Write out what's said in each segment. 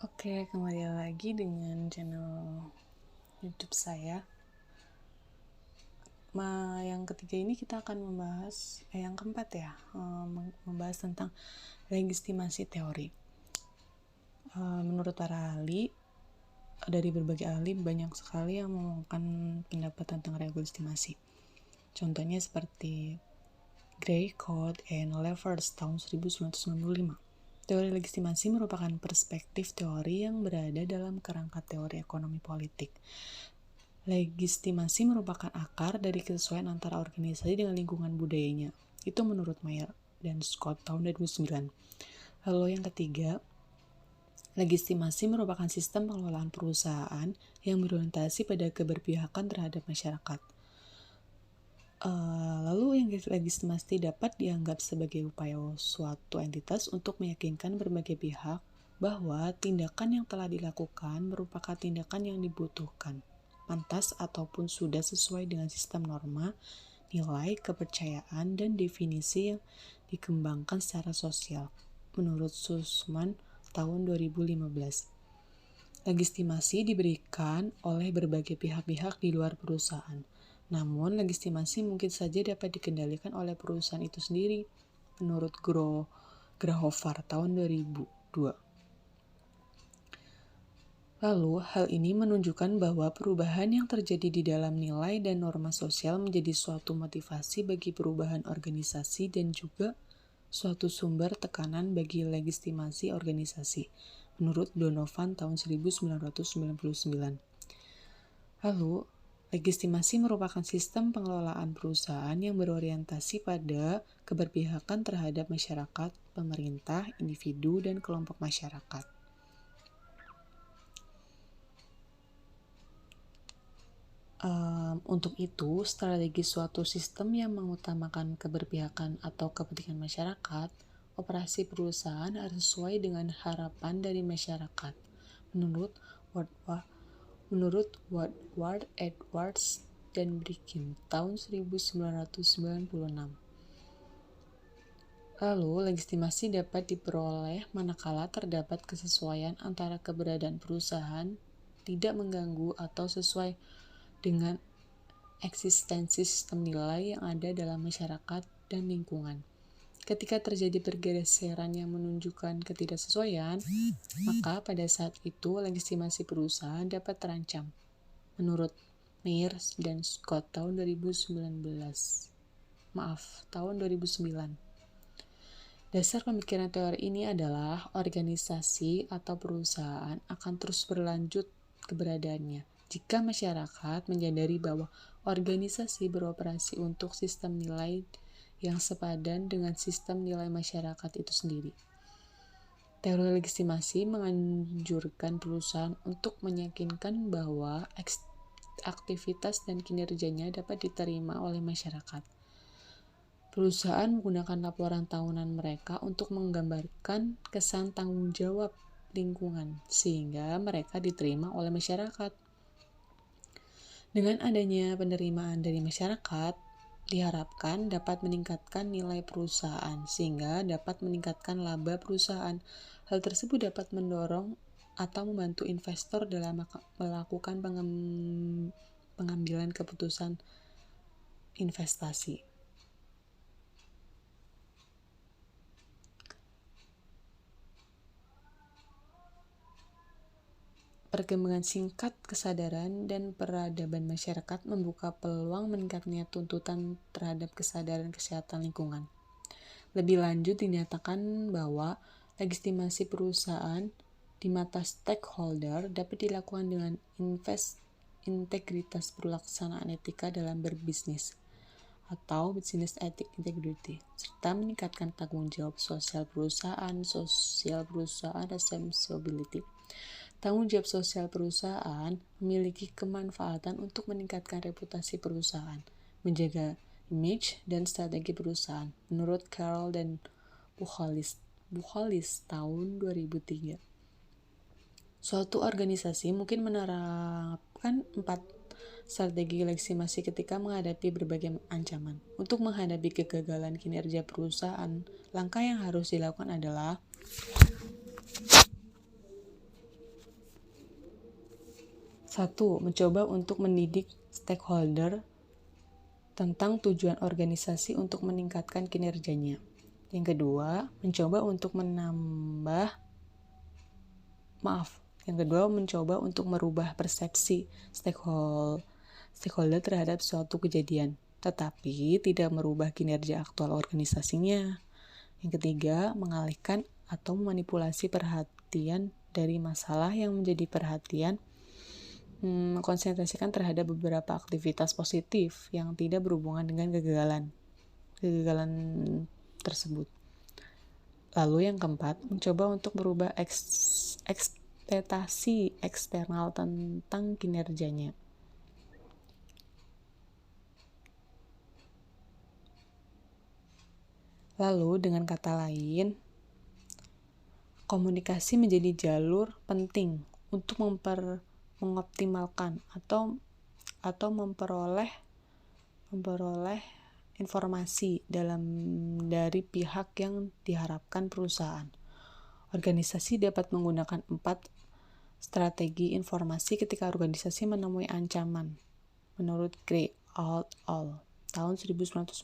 Oke, kembali lagi dengan channel YouTube saya. Yang ketiga ini kita akan membahas, yang keempat ya, membahas tentang legitimasi teori. Menurut para ahli, dari berbagai ahli banyak sekali yang mengungkapkan pendapat tentang legitimasi. Contohnya seperti Gray, Code, and Levers tahun 1995. Teori legitimasi merupakan perspektif teori yang berada dalam kerangka teori ekonomi politik. Legitimasi merupakan akar dari kesesuaian antara organisasi dengan lingkungan budayanya. Itu menurut Mayer dan Scott tahun 2009. Lalu yang ketiga, legitimasi merupakan sistem pengelolaan perusahaan yang berorientasi pada keberpihakan terhadap masyarakat. Lalu yang legitimasi dapat dianggap sebagai upaya suatu entitas untuk meyakinkan berbagai pihak bahwa tindakan yang telah dilakukan merupakan tindakan yang dibutuhkan, pantas ataupun sudah sesuai dengan sistem norma, nilai, kepercayaan, dan definisi yang dikembangkan secara sosial. Menurut Sussman tahun 2015. Legitimasi diberikan oleh berbagai pihak-pihak di luar perusahaan. Namun, legitimasi mungkin saja dapat dikendalikan oleh perusahaan itu sendiri, menurut Grahovar tahun 2002. Lalu, hal ini menunjukkan bahwa perubahan yang terjadi di dalam nilai dan norma sosial menjadi suatu motivasi bagi perubahan organisasi dan juga suatu sumber tekanan bagi legitimasi organisasi, menurut Donovan tahun 1999. Lalu, legitimasi merupakan sistem pengelolaan perusahaan yang berorientasi pada keberpihakan terhadap masyarakat, pemerintah, individu, dan kelompok masyarakat. Untuk itu, strategi suatu sistem yang mengutamakan keberpihakan atau kepentingan masyarakat, operasi perusahaan harus sesuai dengan harapan dari masyarakat. Menurut Woodward Edwards dan Brikin tahun 1996. Lalu, legitimasi dapat diperoleh manakala terdapat kesesuaian antara keberadaan perusahaan tidak mengganggu atau sesuai dengan eksistensi sistem nilai yang ada dalam masyarakat dan lingkungan. Ketika terjadi pergeseran yang menunjukkan ketidaksesuaian, maka pada saat itu legitimasi perusahaan dapat terancam. Menurut Mayer dan Scott tahun 2009. Dasar pemikiran teori ini adalah organisasi atau perusahaan akan terus berlanjut keberadaannya jika masyarakat menyadari bahwa organisasi beroperasi untuk sistem nilai yang sepadan dengan sistem nilai masyarakat itu sendiri. Teori legitimasi menganjurkan perusahaan untuk meyakinkan bahwa aktivitas dan kinerjanya dapat diterima oleh masyarakat. Perusahaan menggunakan laporan tahunan mereka untuk menggambarkan kesan tanggung jawab lingkungan, sehingga mereka diterima oleh masyarakat. Dengan adanya penerimaan dari masyarakat, diharapkan dapat meningkatkan nilai perusahaan, sehingga dapat meningkatkan laba perusahaan. Hal tersebut dapat mendorong atau membantu investor dalam melakukan pengambilan keputusan investasi. Perkembangan singkat kesadaran dan peradaban masyarakat membuka peluang meningkatnya tuntutan terhadap kesadaran kesehatan lingkungan. Lebih lanjut dinyatakan bahwa legitimasi perusahaan di mata stakeholder dapat dilakukan dengan integritas pelaksanaan etika dalam berbisnis atau business ethic integrity, serta meningkatkan tanggung jawab sosial perusahaan, responsibility. Tanggung jawab sosial perusahaan memiliki kemanfaatan untuk meningkatkan reputasi perusahaan, menjaga image dan strategi perusahaan, menurut Carroll dan Buchalis tahun 2003. Suatu organisasi mungkin menerapkan 4 strategi legitimasi ketika menghadapi berbagai ancaman. Untuk menghadapi kegagalan kinerja perusahaan, langkah yang harus dilakukan adalah 1. Mencoba untuk mendidik stakeholder tentang tujuan organisasi untuk meningkatkan kinerjanya. Yang kedua, mencoba untuk merubah persepsi stakeholder terhadap suatu kejadian, tetapi tidak merubah kinerja aktual organisasinya. Yang ketiga, mengalihkan atau memanipulasi perhatian dari masalah yang menjadi perhatian, konsentrasikan terhadap beberapa aktivitas positif yang tidak berhubungan dengan kegagalan tersebut. Lalu yang keempat, mencoba untuk merubah ekspektasi eksternal tentang kinerjanya. Lalu dengan kata lain, komunikasi menjadi jalur penting untuk mengoptimalkan atau memperoleh informasi dari pihak yang diharapkan perusahaan. Organisasi dapat menggunakan 4 strategi informasi ketika organisasi menemui ancaman menurut Gray et al. Tahun 1995,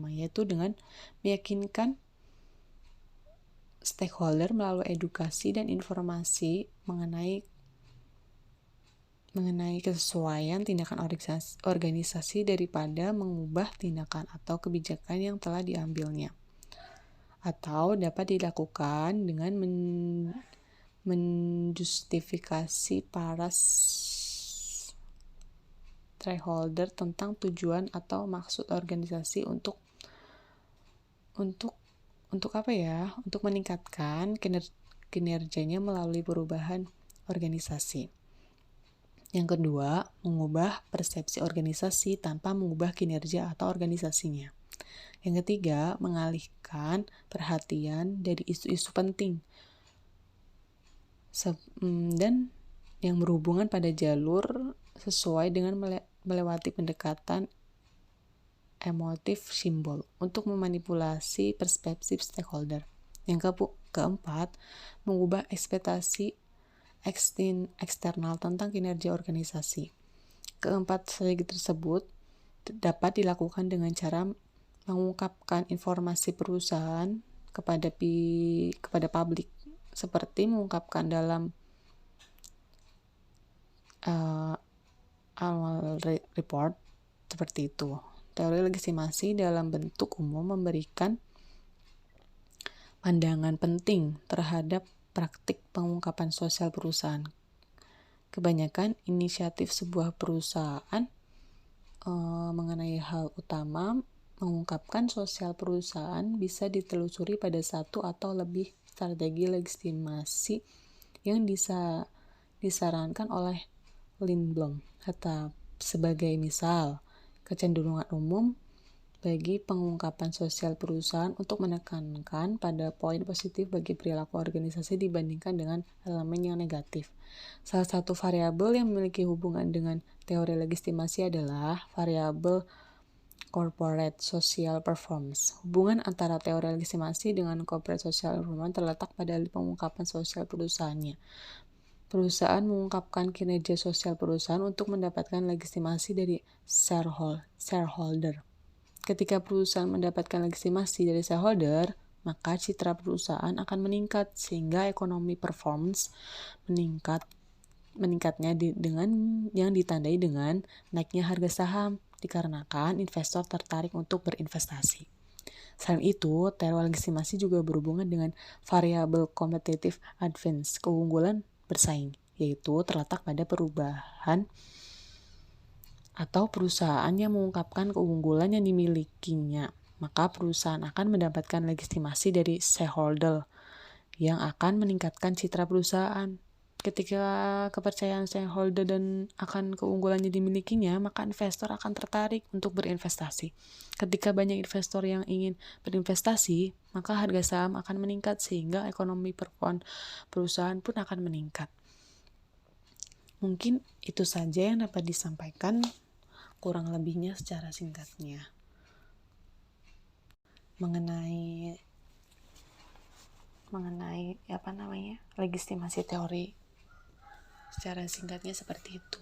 yaitu dengan meyakinkan stakeholder melalui edukasi dan informasi mengenai kesesuaian tindakan organisasi daripada mengubah tindakan atau kebijakan yang telah diambilnya. Atau dapat dilakukan dengan menjustifikasi para stakeholder tentang tujuan atau maksud organisasi untuk meningkatkan kinerjanya melalui perubahan organisasi. Yang kedua, mengubah persepsi organisasi tanpa mengubah kinerja atau organisasinya. Yang ketiga, mengalihkan perhatian dari isu-isu penting dan yang berhubungan pada jalur sesuai dengan melewati pendekatan emotif simbol untuk memanipulasi perspektif stakeholder. Yang keempat, mengubah ekspektasi eksternal tentang kinerja organisasi. Keempat strategi tersebut dapat dilakukan dengan cara mengungkapkan informasi perusahaan kepada publik, seperti mengungkapkan dalam annual report seperti itu. Teori legitimasi dalam bentuk umum memberikan pandangan penting terhadap praktik pengungkapan sosial perusahaan. Kebanyakan inisiatif sebuah perusahaan mengenai hal utama mengungkapkan sosial perusahaan bisa ditelusuri pada satu atau lebih strategi legitimasi yang disarankan oleh Lindblom. Sebagai misal, kecenderungan umum bagi pengungkapan sosial perusahaan untuk menekankan pada poin positif bagi perilaku organisasi dibandingkan dengan elemen yang negatif. Salah satu variabel yang memiliki hubungan dengan teori legitimasi adalah variabel corporate social performance. Hubungan antara teori legitimasi dengan corporate social performance terletak pada pengungkapan sosial perusahaannya. Perusahaan mengungkapkan kinerja sosial perusahaan untuk mendapatkan legitimasi dari shareholder. Ketika perusahaan mendapatkan legitimasi dari shareholder, maka citra perusahaan akan meningkat sehingga ekonomi performance meningkatnya dengan yang ditandai dengan naiknya harga saham dikarenakan investor tertarik untuk berinvestasi. Selain itu, teori legitimasi juga berhubungan dengan variabel competitive advantage, keunggulan bersaing, yaitu terletak pada perubahan atau perusahaan yang mengungkapkan keunggulan yang dimilikinya, maka perusahaan akan mendapatkan legitimasi dari shareholder yang akan meningkatkan citra perusahaan. Ketika kepercayaan shareholder dan akan keunggulannya dimilikinya, maka investor akan tertarik untuk berinvestasi. Ketika banyak investor yang ingin berinvestasi, maka harga saham akan meningkat sehingga ekonomi perusahaan pun akan meningkat. Mungkin itu saja yang dapat disampaikan, kurang lebihnya secara singkatnya mengenai legitimasi teori Secara singkatnya seperti itu.